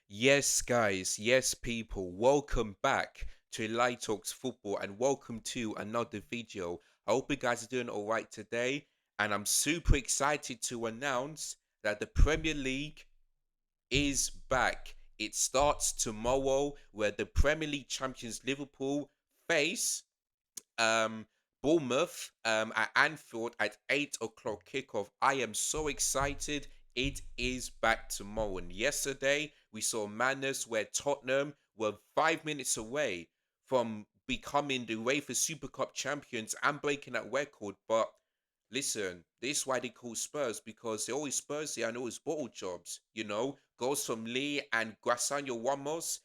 Yes, guys, yes, people, welcome back to Light Talks Football and welcome to another video. I hope you guys are doing all right today, and I'm super excited to announce that the Premier League is back. It starts tomorrow, where the Premier League champions Liverpool face um, Bournemouth at Anfield at 8 o'clock kickoff. I am so excited. It is back tomorrow. And yesterday, we saw madness where Tottenham were 5 minutes away from becoming the UEFA Super Cup champions and breaking that record. But listen, this is why they call Spurs because they're always Spursy and always bottle jobs. Goals from Lee and Grassano Ramos,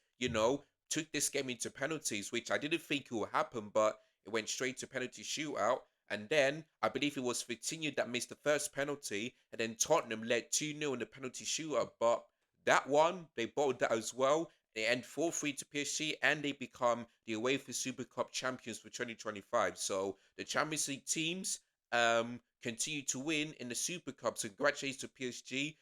took this game into penalties, which I didn't think it would happen, but it went straight to penalty shootout. And then I believe it was Vitinha that missed the first penalty, and then Tottenham led 2-0 in the penalty shootout. But that one, they bowled that as well. They end 4-3 to PSG, and they become the UEFA Super Cup champions for 2025. So the Champions League teams continue to win in the Super Cup. So congratulations to PSG.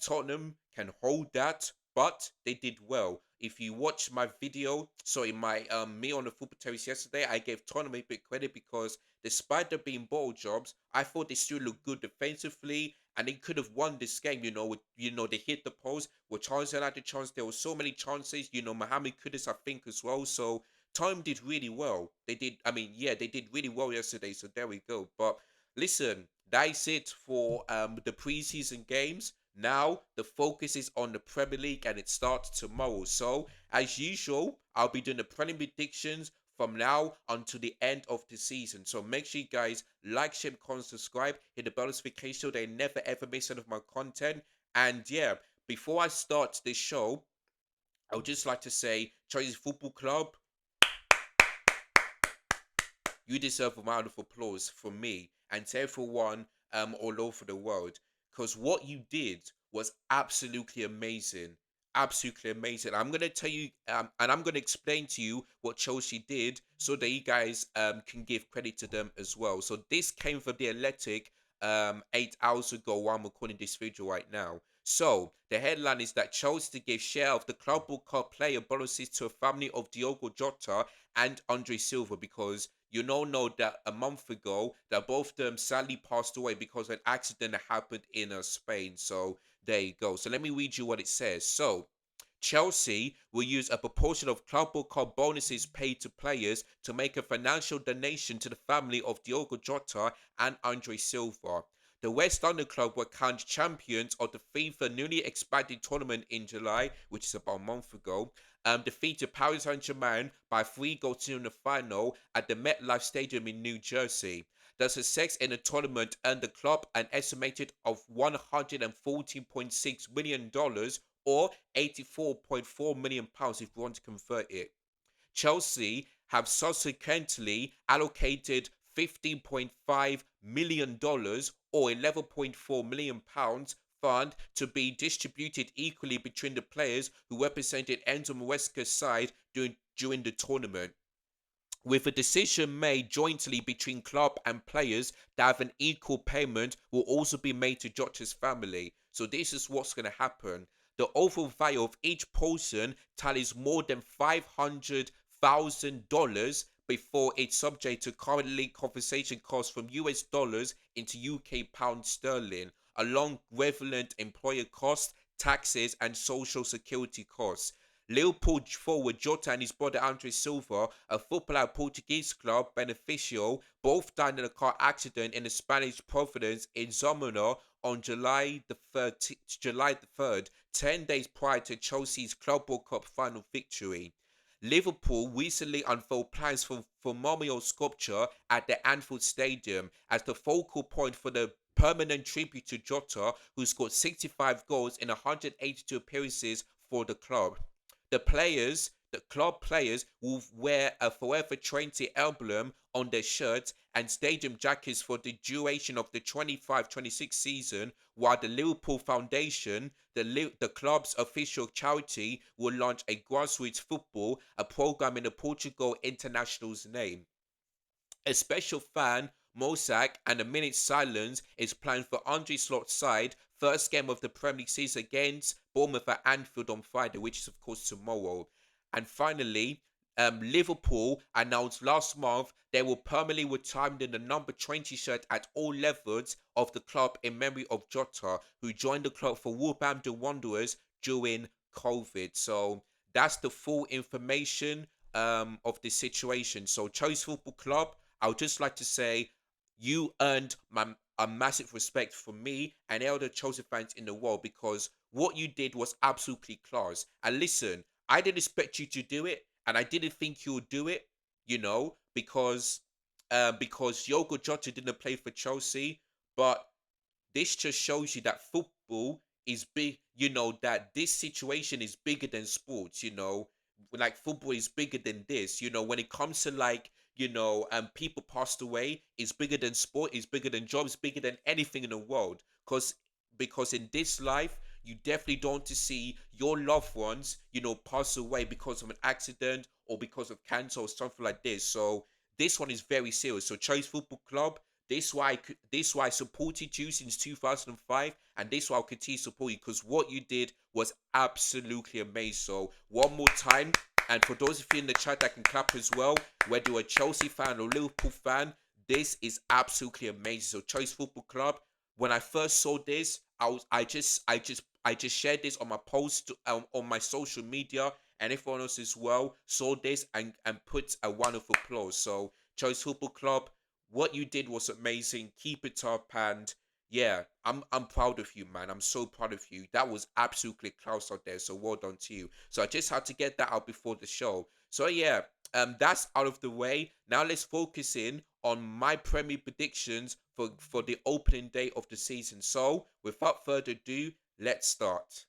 Tottenham can hold that, but they did well. If you watch my video, so in my me on the football terrace yesterday, I gave Tottenham a bit credit because despite there being ball jobs, I thought they still looked good defensively and they could have won this game. They hit the post with chance and the chance. There were so many chances. Mohamed Kudus, I think, as well. So Tottenham did really well. They did. I mean, yeah, they did really well yesterday. So there we go. But listen, that's it for the preseason games. Now the focus is on the Premier League and it starts tomorrow. So as usual, I'll be doing the Premier predictions from now until the end of the season. So make sure you guys like, share, comment, subscribe, hit the bell notification so they never ever miss any of my content. And yeah, before I start this show, I would just like to say, Chelsea Football Club, you deserve a round of applause from me and to everyone all over the world. Because what you did was absolutely amazing. Absolutely amazing. I'm going to tell you and I'm going to explain to you what Chelsea did so that you guys can give credit to them as well. So this came from the Athletic 8 hours ago while I'm recording this video right now. So the headline is that Chelsea gave share of the Club World Cup player bonuses to a family of Diogo Jota and Andre Silva because know that a month ago that both of them sadly passed away because of an accident that happened in Spain. So there you go. So let me read you what it says. So Chelsea will use a proportion of Club World Cup bonuses paid to players to make a financial donation to the family of Diogo Jota and Andre Silva. The West London club were crowned champions of the FIFA newly expanded tournament in July, which is about a month ago, defeated Paris Saint-Germain by 3 goals in the final at the MetLife Stadium in New Jersey. The success in the tournament earned the club an estimated of $114.6 million or £84.4 million if you want to convert it. Chelsea have subsequently allocated $15.5 million or £11.4 million fund to be distributed equally between the players who represented Enzo Maresca's side during the tournament, with a decision made jointly between club and players that have an equal payment will also be made to Jota's family. So this is what's going to happen. The overall value of each person tallies more than $500,000 before it's subject to currently compensation costs from US dollars into UK pound sterling, along relevant employer costs, taxes, and social security costs. Liverpool forward Jota and his brother Andre Silva, a footballer at Portuguese club Beneficio, both died in a car accident in the Spanish Providence in Zamora on July the 3rd, 10 days prior to Chelsea's Club World Cup final victory. Liverpool recently unveiled plans for memorial sculpture at the Anfield Stadium as the focal point for the permanent tribute to Jota, who scored 65 goals in 182 appearances for the club. The club players will wear a Forever 20 emblem on their shirts and stadium jackets for the duration of the 25-26 season, while the Liverpool Foundation, the club's official charity, will launch a grassroots football, a program in the Portugal international's name. A special fan mosaic and a minute's silence is planned for Andre Slot's side First game of the Premier League season against Bournemouth at Anfield on Friday, which is of course tomorrow. And finally, Liverpool announced last month they will permanently retire the number 20 shirt at all levels of the club in memory of Jota, who joined the club for Wolverhampton Wanderers during COVID. So that's the full information of the situation. So Chelsea Football Club, I would just like to say you earned a massive respect from me and all the Chelsea fans in the world, because what you did was absolutely class. And listen, I didn't expect you to do it, and I didn't think you would do it, because Yogo Jota didn't play for Chelsea, but this just shows you that football is big, that this situation is bigger than sports, like football is bigger than this, when it comes to like, people passed away, it's bigger than sport, it's bigger than jobs, bigger than anything in the world. Because in this life, you definitely don't want to see your loved ones, pass away because of an accident or because of cancer or something like this. So this one is very serious. So Chelsea Football Club, this why I supported you since 2005, and this why I'll continue to support you, because what you did was absolutely amazing. So one more time, and for those of you in the chat that can clap as well, whether you're a Chelsea fan or Liverpool fan, this is absolutely amazing. So Chelsea Football Club, when I first saw this, I just shared this on my post on my social media, and everyone else as well saw this and put a round of applause. So Chelsea Football Club, what you did was amazing. Keep it up, and yeah, I'm proud of you, man. I'm so proud of you. That was absolutely close out there. So well done to you. So I just had to get that out before the show. So yeah, that's out of the way. Now let's focus in on my Premier predictions for the opening day of the season. So without further ado, let's start.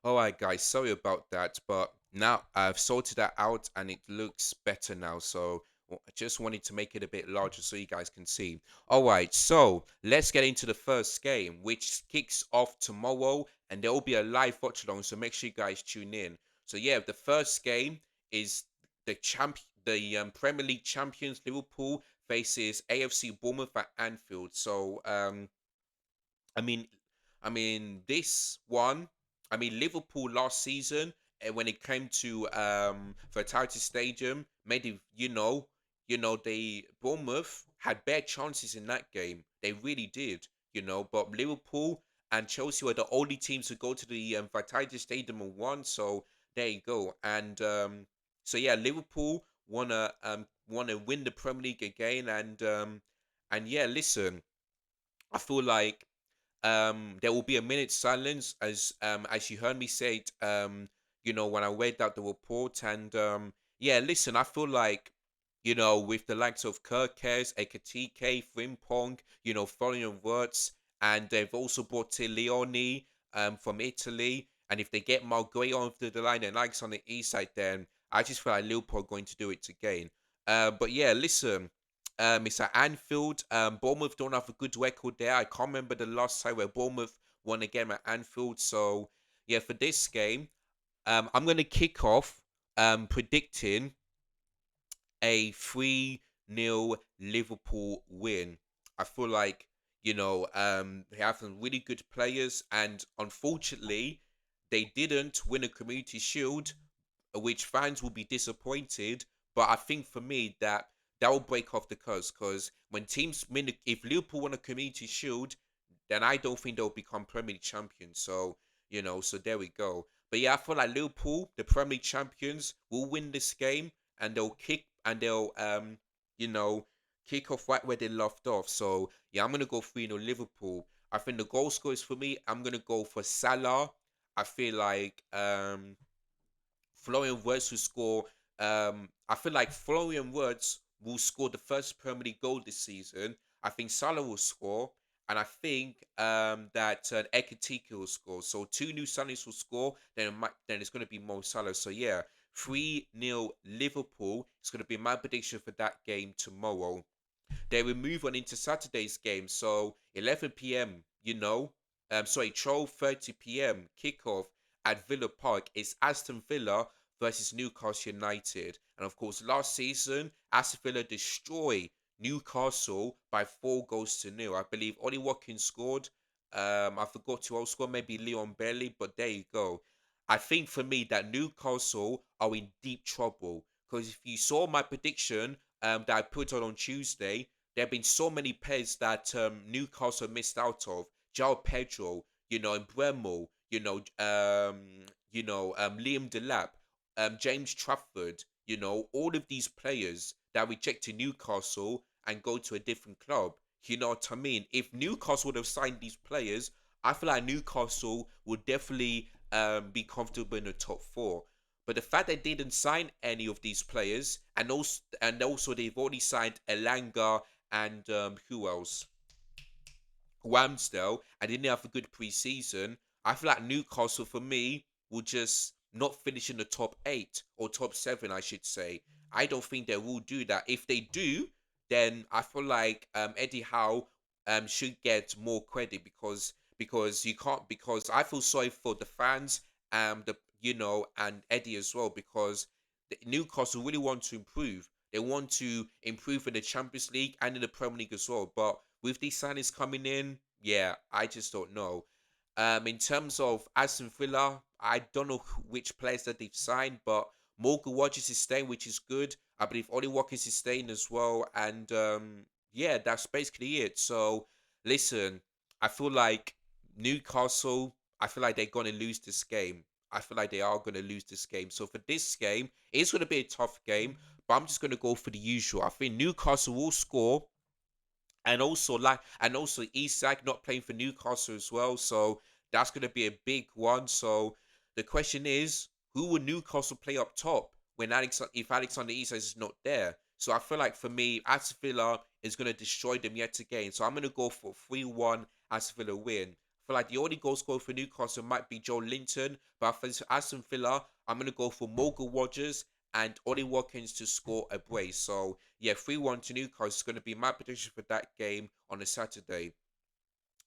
All right, guys, sorry about that, but now I've sorted that out and it looks better now. So I just wanted to make it a bit larger so you guys can see. All right, so let's get into the first game, which kicks off tomorrow, and there will be a live watch along. So make sure you guys tune in. So yeah, the first game is the Premier League champions Liverpool faces AFC Bournemouth at Anfield. So I mean, this one. Liverpool last season, when it came to Vitality Stadium, made it. They Bournemouth had bad chances in that game. They really did. But Liverpool and Chelsea were the only teams to go to the Vitality Stadium and won. So there you go. And so yeah, Liverpool wanna win the Premier League again. And yeah, listen, I feel like there will be a minute's silence as you heard me say it, when I read out the report. And yeah, listen, I feel like, with the likes of Kirkes, Ekatike, Frimpong, following words, and they've also brought in Leone from Italy. And if they get Marguerite onto the line and likes on the east side, then I just feel like Liverpool are going to do it again. But yeah, listen, it's at Anfield. Bournemouth don't have a good record there. I can't remember the last time where Bournemouth won a game at Anfield. So yeah, for this game, I'm gonna kick off predicting a 3-0 Liverpool win. I feel like, they have some really good players, and unfortunately, they didn't win a Community Shield, which fans will be disappointed. But I think for me that will break off the curse, because when teams win, if Liverpool won a Community Shield, then I don't think they'll become Premier League champions. So so there we go. But yeah, I feel like Liverpool, the Premier League champions, will win this game, and they'll you know kick off right where they left off. So yeah, I'm gonna go 3-0 Liverpool. I think the goal scorers for me, I'm gonna go for Salah. I feel like Florian Wirtz will score. I feel like Florian Wirtz will score the first Premier League goal this season. I think Salah will score, and I think that Ekitike will score. So two new Sunnies will score. Then it's going to be Mo Salah. So yeah, 3-0 Liverpool. It's going to be my prediction for that game tomorrow. They will move on into Saturday's game. So 11 p.m. 12:30 p.m. kickoff at Villa Park is Aston Villa versus Newcastle United. And of course, last season, Aston Villa destroy Newcastle by 4 goals to 0. I believe Ollie Watkins scored. I forgot to also score, maybe Leon Bailey, but there you go. I think for me that Newcastle are in deep trouble because if you saw my prediction that I put on Tuesday, there have been so many players that Newcastle missed out of. João Pedro, and Bremo, Liam Delap, James Trafford, all of these players that rejected Newcastle and go to a different club. You know what I mean? If Newcastle would have signed these players, I feel like Newcastle would definitely be comfortable in the top four. But the fact they didn't sign any of these players, and also they've already signed Elanga and who else? Ramsdale and didn't have a good preseason, I feel like Newcastle for me will just not finish in the top eight or top seven, I should say. I don't think they will do that. If they do, then I feel like Eddie Howe should get more credit because you can't because I feel sorry for the fans and Eddie as well because Newcastle really want to improve. They want to improve in the Champions League and in the Premier League as well. But with these signings coming in, yeah, I just don't know. In terms of Aston Villa, I don't know which players that they've signed, but Morgan Rogers is staying, which is good. I believe Ollie Watkins is staying as well, and yeah, that's basically it. So, listen, I feel like Newcastle. I feel like they're gonna lose this game. I feel like they are gonna lose this game. So for this game, it's gonna be a tough game, but I'm just gonna go for the usual. I think Newcastle will score and also Isak not playing for Newcastle as well, so that's going to be a big one. So the question is, who will Newcastle play up top when if Alexander Isak is not there? So I feel like for me, Aston Villa is going to destroy them yet again. So I'm going to go for 3-1 Aston Villa win. I feel like the only goal scorer for Newcastle might be Joe Linton, but for Aston Villa, I'm going to go for Morgan Rogers and Ollie Watkins to score a brace. So yeah, 3-1 to Newcastle is going to be my prediction for that game on a Saturday.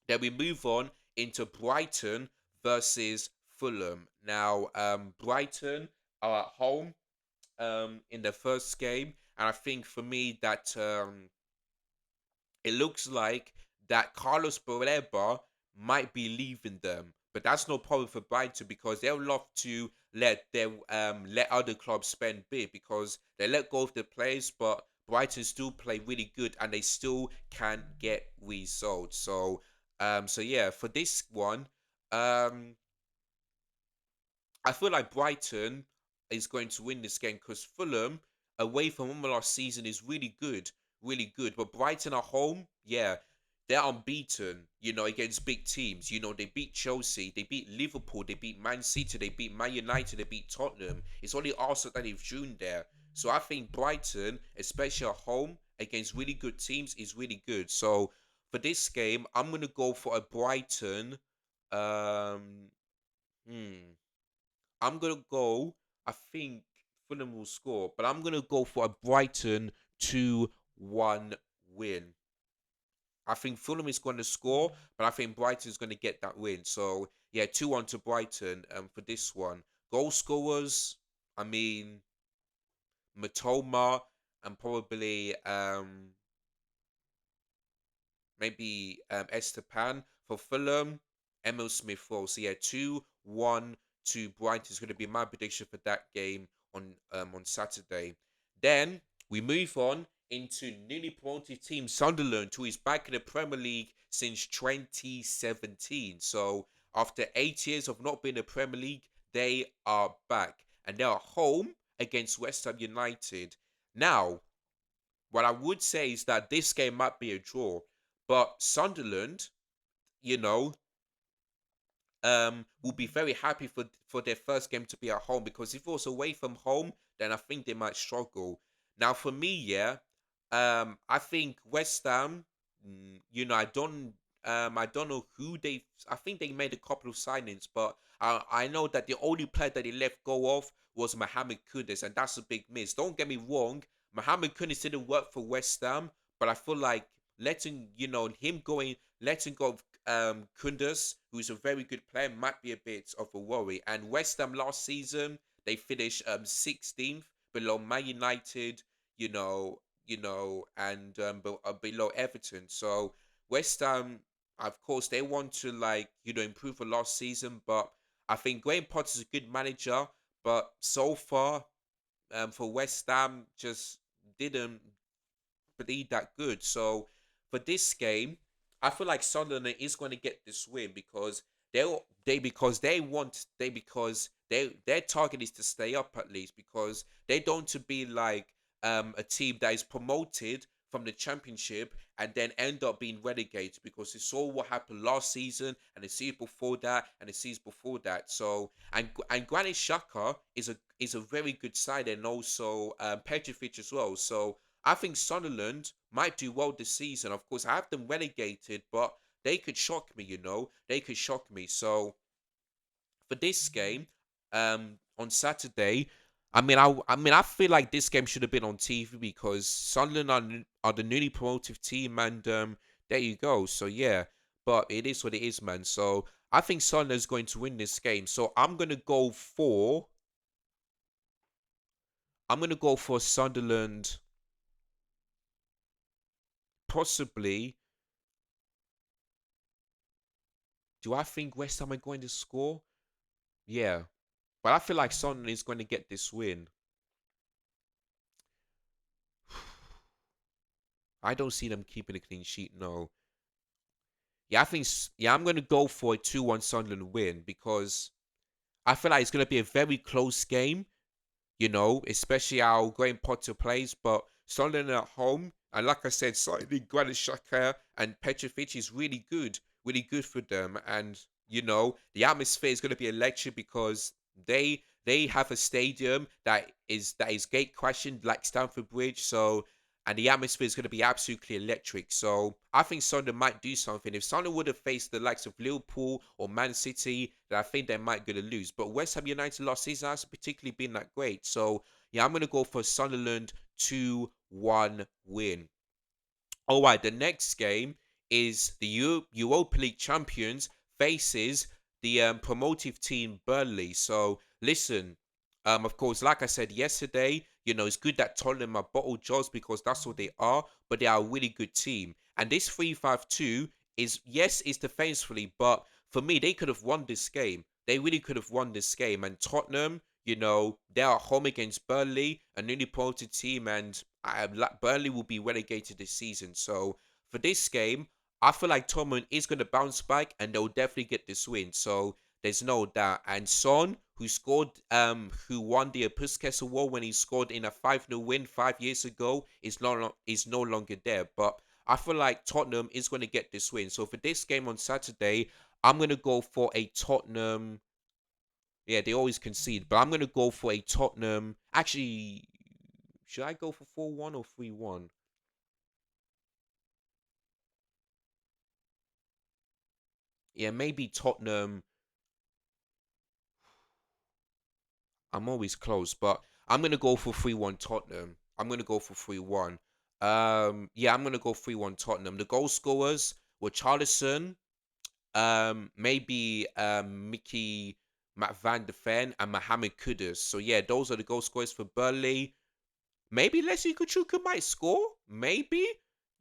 Then we move on into Brighton versus Fulham. Now, Brighton are at home in the first game, and I think for me that it looks like that Carlos Baleba might be leaving them, but that's no problem for Brighton because they'll love to let other clubs spend big because they let go of the players, but Brighton still play really good and they still can get results. So yeah, for this one, um, I feel like Brighton is going to win this game because Fulham, away from home last season, is really good, really good. But Brighton at home, yeah, they're unbeaten, against big teams. They beat Chelsea, they beat Liverpool, they beat Man City, they beat Man United, they beat Tottenham. It's only Arsenal that they've drew there. So I think Brighton, especially at home against really good teams, is really good. So for this game, I'm gonna go for a Brighton. Um, hmm. I'm gonna go. I think Fulham will score, but I'm gonna go for a Brighton 2-1 win. I think Fulham is going to score, but I think Brighton is going to get that win. So yeah, 2-1 to Brighton. For this one, goal scorers. I mean, Matoma and probably maybe Estepan for Fulham, Emil Smith Rowe. So yeah, 2-1 to Brighton is going to be my prediction for that game on Saturday. Then we move on into newly promoted team Sunderland, who is back in the Premier League since 2017. So after 8 years of not being in the Premier League, they are back and they are home against West Ham United. Now, what I would say is that this game might be a draw, but Sunderland, you know, will be very happy for their first game to be at home because if it was away from home, then I think they might struggle. Now, for me, yeah, I think West Ham, I don't know who they. I think they made a couple of signings, but I know that the only player that they let go of was Mohamed Kudus, and that's a big miss. Don't get me wrong, Mohamed Kudus didn't work for West Ham, but I feel like letting go of Kundus, who's a very good player, might be a bit of a worry. And West Ham last season, they finished 16th below Man United, and below Everton. So West Ham, of course, they want to like improve for last season, but I think Graham Potter's a good manager, but so far, for West Ham, just didn't be that good. So for this game, I feel like Sunderland is going to get this win because because their target is to stay up at least because they don't to be like a team that is promoted from the championship and then end up being relegated because we saw what happened last season and the season before that and the season before that. So and Granit Xhaka is a very good side and also Petrovic as well. So I think Sunderland might do well this season. Of course, I have them relegated, but they could shock me, They could shock me. So for this game, on Saturday, I feel like this game should have been on TV because Sunderland are the newly promoted team, and there you go. So yeah, but it is what it is, man. So I think Sunderland's going to win this game. So I'm gonna go for Sunderland, possibly. Do I think West Ham are going to score? Yeah. But I feel like Son is going to get this win. I don't see them keeping a clean sheet, no. Yeah, yeah, I'm going to go for a 2-1 Sunderland win because I feel like it's going to be a very close game, especially how Graham Potter plays. But Sunderland at home, and like I said, slightly Granit Xhaka and Petrovic is really good for them. And the atmosphere is going to be electric because they have a stadium that is gate crashing like Stamford Bridge. So and the atmosphere is going to be absolutely electric. So I think Sunderland might do something. If Sunderland would have faced the likes of Liverpool or Man City, then I think they might going to lose. But West Ham United last season hasn't particularly been that great. So yeah, I'm going to go for Sunderland 2-1 win. All right, the next game is the Europa League champions faces the promotive team Burnley. So listen, of course, like I said yesterday, it's good that Tottenham are bottled jobs because that's what they are, but they are a really good team. And this 3-5-2 is, yes, it's defensively, but for me, they could have won this game. They really could have won this game. And Tottenham, they're at home against Burnley, a newly promoted team, and Burnley will be relegated this season. So for this game, I feel like Tottenham is going to bounce back, and they'll definitely get this win. So there's no doubt. And Son, who won the Puskas Award when he scored in a 5-0 win 5 years ago, is no longer there. But I feel like Tottenham is going to get this win. So for this game on Saturday, I'm going to go for a Tottenham. Yeah, they always concede, but I'm going to go for a Tottenham. Actually, should I go for 4-1 or 3-1? Yeah, maybe Tottenham. I'm always close, but I'm gonna go for 3-1 Tottenham. I'm gonna go for 3-1. Yeah, I'm gonna go 3-1 Tottenham. The goal scorers were Charlison, maybe Mickey Matt Van de Ven and Mohamed Kudus. So yeah, those are the goal scorers for Burnley. Maybe Leslie Kuchuka might score. Maybe.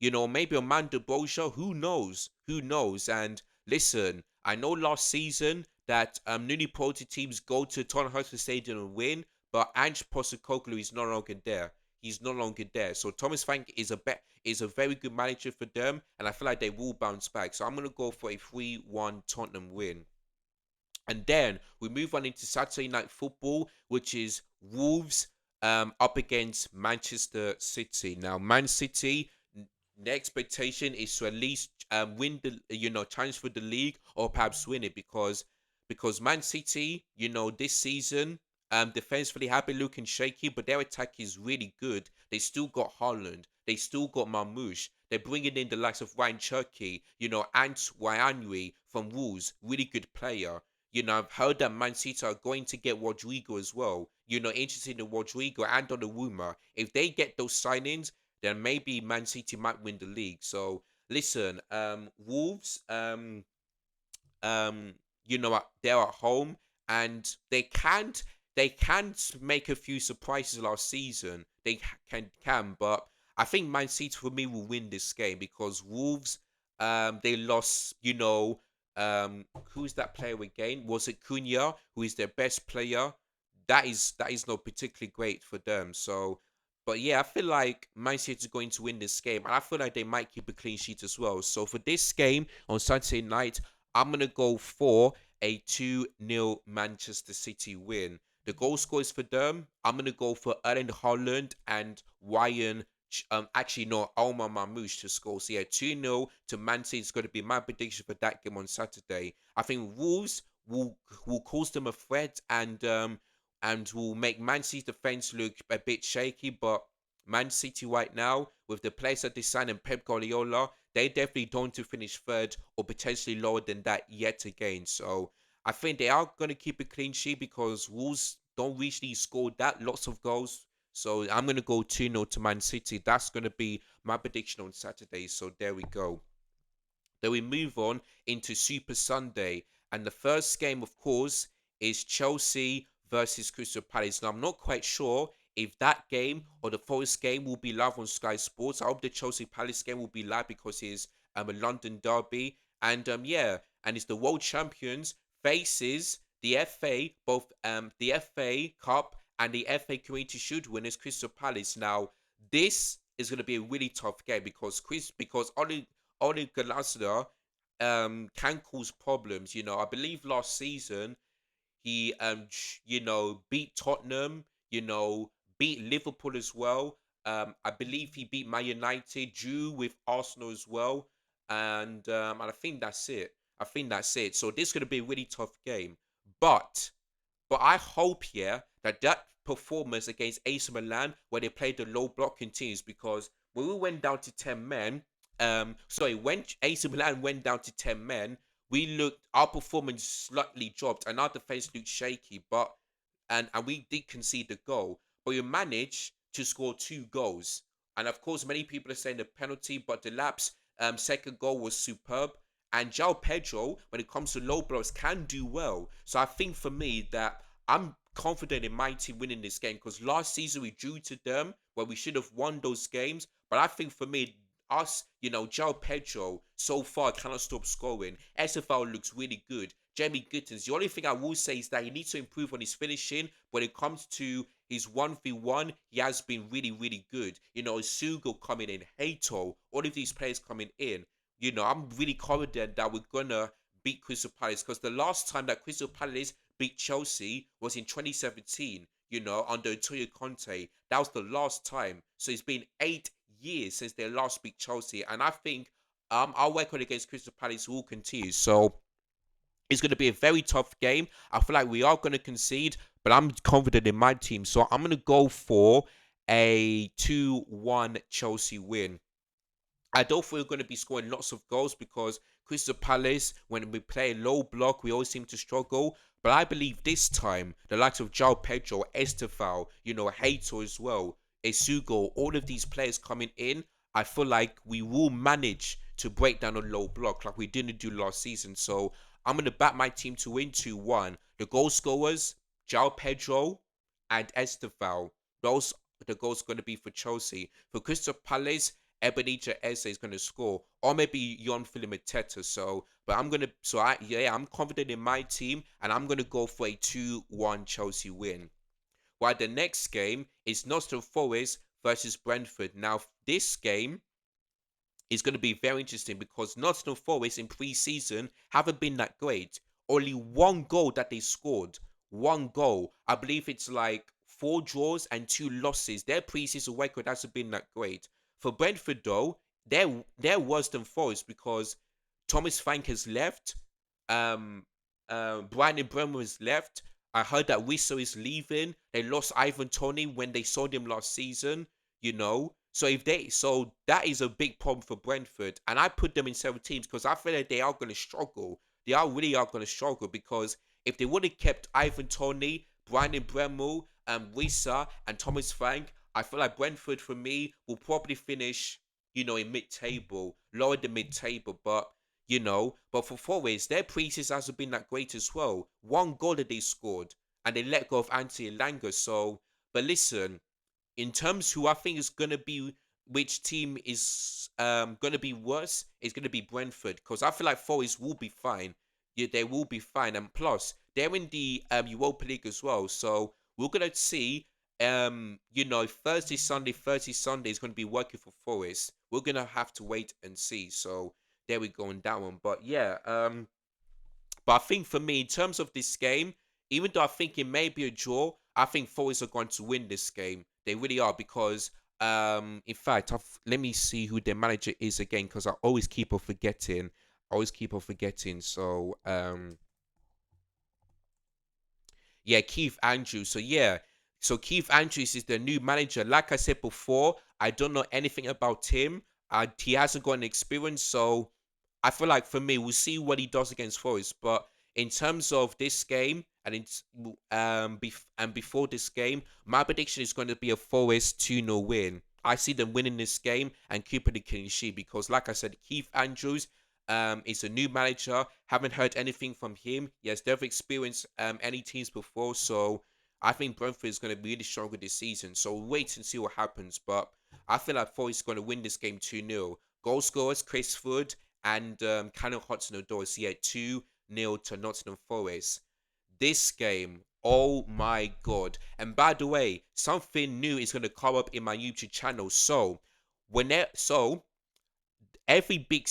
Maybe Amanda Bosha. Who knows? Who knows? And listen, I know last season that newly promoted teams go to Tottenham Hotspur Stadium and win, but Ange Postecoglou is no longer there. He's no longer there. So Thomas Frank is a very good manager for them, and I feel like they will bounce back. So I'm gonna go for a 3-1 Tottenham win. And then we move on into Saturday night football, which is Wolves up against Manchester City. Now, Man City, the expectation is to at least win challenge for the league or perhaps win it because Man City, this season, defensively have been looking shaky, but their attack is really good. They still got Haaland. They still got Marmoush. They're bringing in the likes of Ryan Cherky, Ant Wayanui from Wolves, really good player. I've heard that Man City are going to get Rodrigo as well. Interested in Rodrigo and on the Wuma. If they get those signings, then maybe Man City might win the league. So listen, Wolves, they're at home and they can't make a few surprises last season. they can, but I think Man City for me will win this game because Wolves, they lost. Who's that player again? Was it Cunha, who is their best player? That is not particularly great for them. So, but yeah, I feel like Man City is going to win this game, and I feel like they might keep a clean sheet as well. So for this game on Saturday night, I'm gonna go for a 2-0 Manchester City win. The goal scorers for them, I'm gonna go for Erling Haaland and Ryan. Actually, no, Omar Mamouche to score. So yeah, 2-0 to Man City is going to be my prediction for that game on Saturday. I think Wolves will cause them a threat and will make Man City's defense look a bit shaky. But Man City right now, with the players that they signed and Pep Guardiola, they definitely don't to finish third or potentially lower than that yet again. So I think they are going to keep a clean sheet because Wolves don't usually score that lots of goals. So I'm going to go 2-0 to Man City. That's going to be my prediction on Saturday. So there we go. Then we move on into Super Sunday. And the first game, of course, is Chelsea versus Crystal Palace. Now, I'm not quite sure if that game or the Forest game will be live on Sky Sports. I hope the Chelsea Palace game will be live because it's a London derby. And yeah, and it's the world champions faces the FA, both the FA Cup and the FA Community Shield winners, Crystal Palace. Now, this is going to be a really tough game because Ole Gunnar can cause problems. I believe last season he beat Tottenham, beat Liverpool as well. I believe he beat Man United, drew with Arsenal as well, and I think that's it. I think that's it. So this is going to be a really tough game, but I hope here that performance against AC Milan, where they played the low block, continues because when we went down to 10 men, when AC Milan went down to 10 men, our performance slightly dropped and our defense looked shaky, and we did concede the goal, but we managed to score 2 goals. And of course, many people are saying the penalty, but the Laps' second goal was superb. And João Pedro, when it comes to low blocks, can do well. So I think for me that I'm confident in my team winning this game because last season we drew to them where we should have won those games. But I think for me, João Pedro so far cannot stop scoring. SFL looks really good. Jamie Gittins, the only thing I will say is that he needs to improve on his finishing. When it comes to his 1v1, he has been really, really good. Sugo coming in, Hato, all of these players coming in. I'm really confident that we're gonna beat Crystal Palace because the last time that Crystal Palace beat Chelsea was in 2017. Under Antonio Conte. That was the last time. So it's been 8 years since they last beat Chelsea, and I think our record against Crystal Palace will continue. So it's going to be a very tough game. I feel like we are going to concede, but I'm confident in my team. So I'm going to go for a 2-1 Chelsea win. I don't think we're going to be scoring lots of goals because Crystal Palace, when we play low block, we always seem to struggle. But I believe this time, the likes of João Pedro, Estefao, Hato as well, Esugo, all of these players coming in, I feel like we will manage to break down a low block like we didn't do last season. So I'm going to back my team to win 2-1. The goal scorers, João Pedro and Estefao. Those the goals going to be for Chelsea. For Crystal Palace, Ebenezer Eze is going to score, or maybe Jon Mateta. I'm confident in my team, and I'm going to go for a 2-1 Chelsea win. While the next game is Nottingham Forest versus Brentford. Now, this game is going to be very interesting because Nottingham Forest in pre-season haven't been that great. Only one goal that they scored. One goal. I believe it's like 4 draws and 2 losses. Their pre-season record hasn't been that great. For Brentford, though, they're worse than Forest because Thomas Frank has left. Brian Bremer has left. I heard that Wisso is leaving. They lost Ivan Toney when they sold him last season. So that is a big problem for Brentford, and I put them in 7 teams because I feel like they are going to struggle. They really are going to struggle because if they would have kept Ivan Toney, Brian Bremel, Wissa, and Thomas Frank, I feel like Brentford for me will probably finish, in mid-table, lower the mid-table, but for Forest, their pre-season hasn't been that great as well. One goal that they scored, and they let go of Anthony Elanga. So, but listen, in terms who I think is gonna be which team is gonna be worse is gonna be Brentford because I feel like Forest will be fine. Yeah, they will be fine, and plus they're in the Europa League as well. So we're gonna see. Thursday Sunday is gonna be working for Forest. We're gonna have to wait and see. So there we go on that one. But yeah, but I think for me, in terms of this game, even though I think it may be a draw, I think Forest are going to win this game. They really are because, in fact, let me see who their manager is again because I always keep on forgetting. I always keep on forgetting. So, yeah, Keith Andrews. So Keith Andrews is the new manager. Like I said before, I don't know anything about him. He hasn't got an experience, so I feel like for me, we'll see what he does against Forest. But in terms of this game and before this game, my prediction is going to be a Forest 2-0 win. I see them winning this game and keeping the clean sheet because, like I said, Keith Andrews is a new manager. Haven't heard anything from him. He has never experienced any teams before, so I think Brentford is going to be really stronger this season. So we'll wait and see what happens. But I feel like Forest is going to win this game 2-0. Goal scorers Chris Food and Callum Hudson-Odoi. So yeah, 2-0 to Nottingham Forest. This game, oh my god! And by the way, something new is going to come up in my YouTube channel. So every big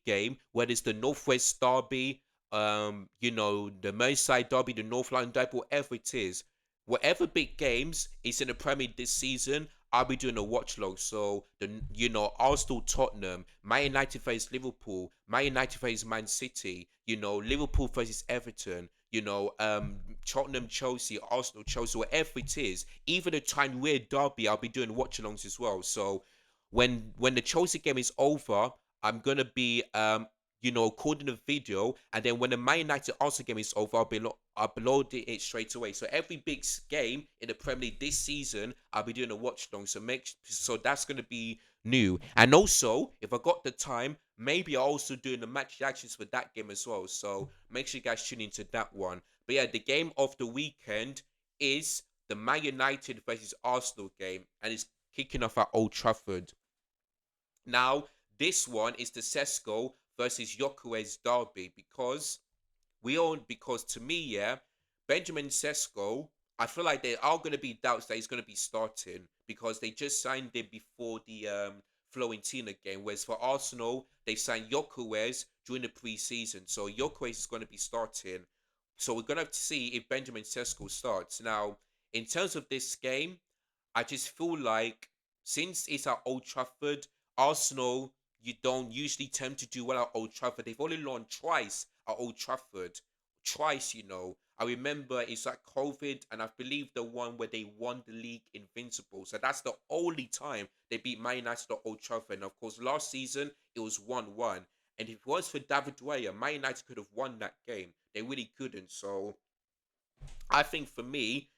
game, whether it's the Northwest Derby, the Merseyside Derby, the North London Derby, whatever it is, whatever big games is in the Premier League this season, I'll be doing a watch log. So Arsenal, Tottenham, Man United versus Liverpool, Man United versus Man City, Liverpool versus Everton, Tottenham, Chelsea, Arsenal, Chelsea, whatever it is, even a time weird derby, I'll be doing watch alongs as well. So when the Chelsea game is over, I'm gonna be recording a video, and then when the Man United Arsenal game is over, I'll be loading it straight away. So every big game in the Premier League this season, I'll be doing a watch along. So that's gonna be new. And also, if I got the time, maybe I'll also doing the match reactions for that game as well. So make sure you guys tune into that one. But yeah, the game of the weekend is the Man United versus Arsenal game, and it's kicking off at Old Trafford. Now, this one is the Sesko versus Yokeres derby because to me, yeah, Benjamin Sesko, I feel like there are going to be doubts that he's going to be starting because they just signed him before the Florentina game. Whereas for Arsenal, they signed Yokeres during the preseason, so Yokeres is going to be starting. So we're going to have to see if Benjamin Sesko starts. Now, in terms of this game, I just feel like since it's at Old Trafford, Arsenal, you don't usually tend to do well at Old Trafford. They've only won twice at Old Trafford. Twice. I remember it's like COVID, and I believe the one where they won the league invincible. So that's the only time they beat Man United at Old Trafford. And of course, last season it was 1-1. And if it was for David Raya, Man United could have won that game. They really couldn't. So I think for me,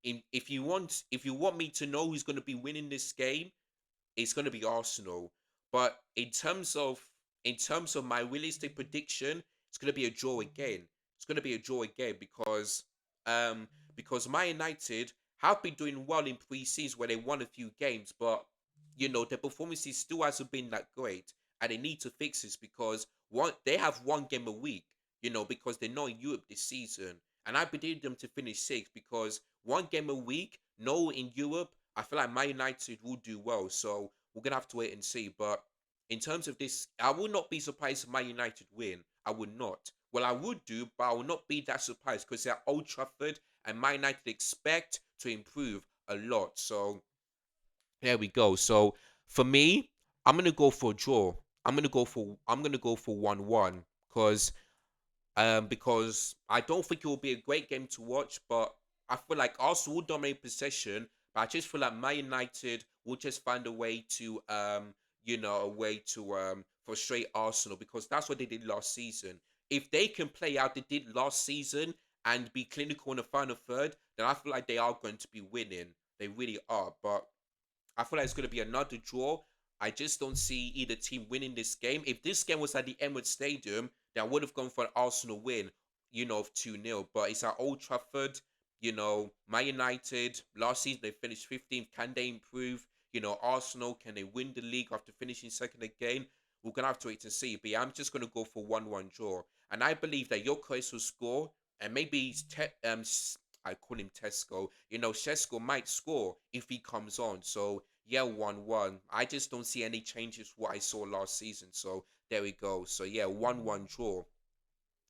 if you want me to know who's going to be winning this game, it's going to be Arsenal. But in terms of my realistic prediction, it's going to be a draw again. It's going to be a draw again because Man United have been doing well in pre-season where they won a few games, but their performances still hasn't been that great, and they need to fix this because they have one game a week. Because they're not in Europe this season, and I believe them to finish sixth because one game a week, no in Europe. I feel like Man United will do well, so we're gonna have to wait and see. But in terms of this, I will not be surprised if Man United win. I would not. Well, I would do, but I will not be that surprised because they're Old Trafford and Man United expect to improve a lot. So there we go. So for me, I'm gonna go for a draw. I'm gonna go for 1-1 because I don't think it will be a great game to watch, but I feel like Arsenal will dominate possession, but I just feel like Man United will just find a way to frustrate Arsenal because that's what they did last season. If they can play out they did last season and be clinical in the final third, then I feel like they are going to be winning. They really are, but I feel like it's going to be another draw. I just don't see either team winning this game. If this game was at the Emirates Stadium, then I would have gone for an Arsenal win, of 2-0. But it's at Old Trafford. Man United last season they finished 15th. Can they improve? Arsenal, can they win the league after finishing second again? We're gonna have to wait and see. But yeah, I'm just gonna go for 1-1 draw, and I believe that Jokeris will score, and maybe I call him Tesco. Shesko might score if he comes on. So yeah, 1-1. I just don't see any changes what I saw last season. So there we go. So yeah, 1-1 draw.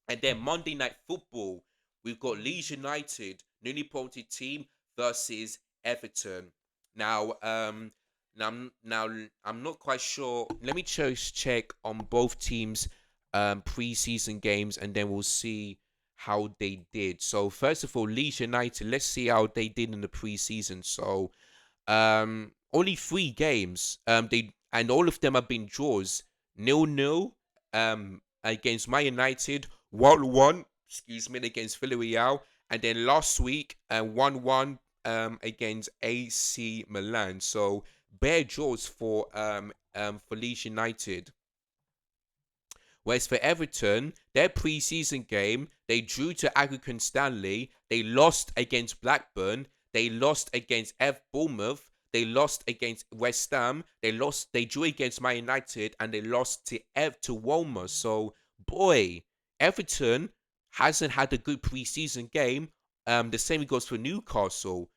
And then Monday Night Football, we've got Leeds United, newly promoted team versus Everton. Now, I'm not quite sure. Let me just check on both teams' preseason games, and then we'll see how they did. So first of all, Leeds United. Let's see how they did in the preseason. So only three games. They and all of them have been draws. 0-0 against Man United, 1-1, excuse me, against Villarreal, and then last week 1-1 against AC Milan. So bare draws for Leeds United. Whereas for Everton, their pre-season game, they drew to Accrington Stanley, they lost against Blackburn, they lost against Bournemouth, they lost against West Ham, they drew against Man United, and they lost to Wolmer. So, boy, Everton hasn't had a good pre-season game. The same goes for Newcastle.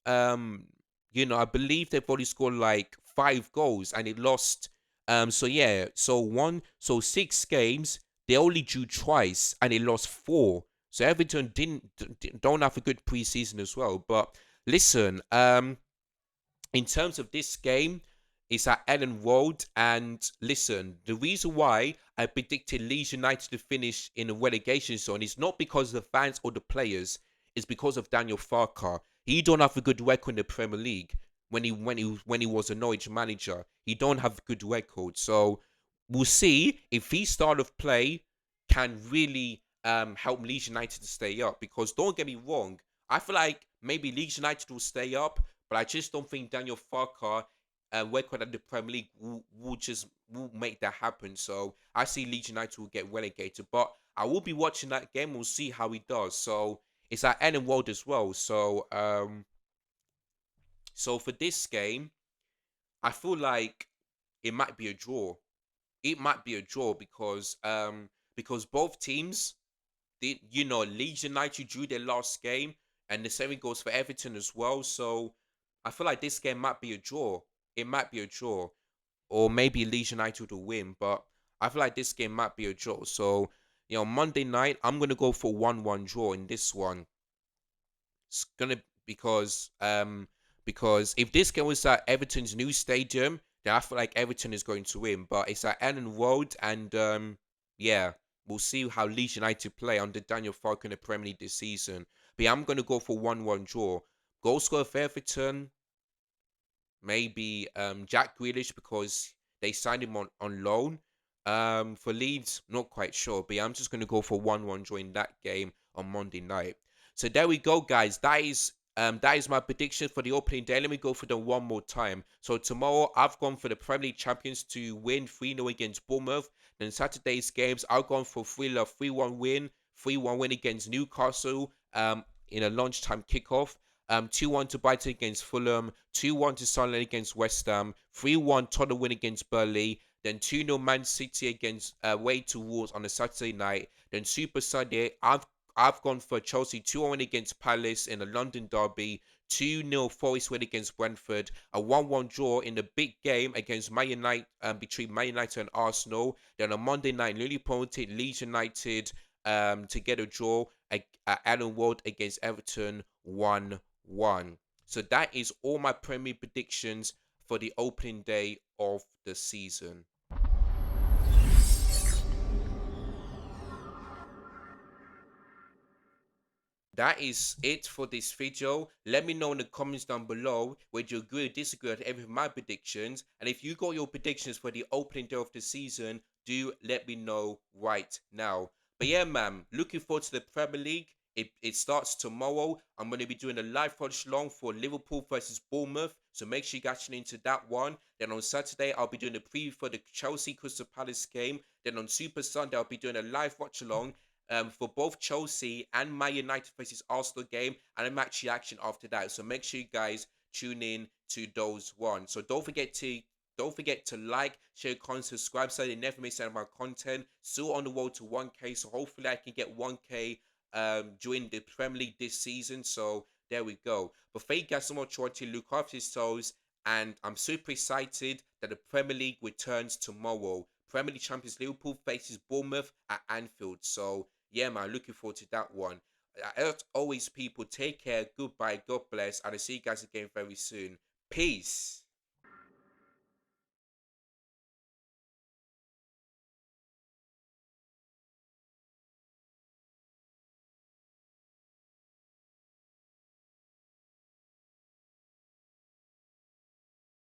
um I believe they've only scored like 5 goals and it lost. So yeah, so 6 games, they only drew twice and they lost 4. So Everton don't have a good preseason as well. But listen, in terms of this game, it's at Ellen Road. And listen, the reason why I predicted Leeds United to finish in a relegation zone is not because of the fans or the players. It's because of Daniel Farker. He don't have a good record in the Premier League when he was a Norwich manager. He don't have a good record. So we'll see if his style of play can really help Leeds United to stay up. Because don't get me wrong, I feel like maybe Leeds United will stay up, but I just don't think Daniel Farker record at the Premier League will make that happen. So I see Leeds United will get relegated, but I will be watching that game. We'll see how he does. So it's at Ellen Road as well. So for this game, I feel like it might be a draw. It might be a draw because both teams Leeds United drew their last game, and the same goes for Everton as well. So I feel like this game might be a draw. It might be a draw, or maybe Leeds United will win. But I feel like this game might be a draw. So Monday night, I'm gonna go for 1-1 draw in this one. It's gonna because if this game was at Everton's new stadium, then I feel like Everton is going to win. But it's at Ellen Road, and yeah, we'll see how Leeds United play under Daniel Farke in the Premier League this season. But yeah, I'm gonna go for 1-1 draw. Goal scorer for Everton, maybe Jack Grealish because they signed him on loan. For Leeds, not quite sure, but yeah, I'm just gonna go for 1-1 during that game on Monday night. So there we go, guys. That is my prediction for the opening day. Let me go for them one more time. So tomorrow I've gone for the Premier League champions to win 3-0 against Bournemouth. Then Saturday's games I've gone for 3-1 win, 3-1 win against Newcastle. In a lunchtime kickoff. 2-1 to Brighton against Fulham, 2-1 to Sunderland against West Ham, 3-1 Tottenham win against Burnley, then 2-0 Man City against away to Wolves on a Saturday night. Then Super Sunday, I've gone for Chelsea 2-1 win against Palace in a London derby, 2-0 Forest win against Brentford, a 1-1 draw in the big game against Man United between Man United and Arsenal. Then on Monday night, newly promoted Leeds United to get a draw at Allen Road against Everton 1-1. So that is all my Premier predictions for the opening day of the season. That is it for this video. Let me know in the comments down below whether you agree or disagree with every of my predictions. And if you got your predictions for the opening day of the season, do let me know right now. But yeah, man, looking forward to the Premier League. It starts tomorrow. I'm going to be doing a live watch along for Liverpool versus Bournemouth. So make sure you guys tune into that one. Then on Saturday, I'll be doing a preview for the Chelsea Crystal Palace game. Then on Super Sunday, I'll be doing a live watch along for both Chelsea and Man United versus Arsenal game and a match reaction after that. So make sure you guys tune in to those ones. So don't forget to like, share, comment, subscribe so you never miss out on my content. Still on the road to 1K, so hopefully I can get 1K during the Premier League this season. So there we go. But thank you guys so much for watching. Look after yourselves, and I'm super excited that the Premier League returns tomorrow. Premier League champions Liverpool faces Bournemouth at Anfield. So yeah, man, looking forward to that one. As always, people, take care. Goodbye. God bless, and I'll see you guys again very soon. Peace.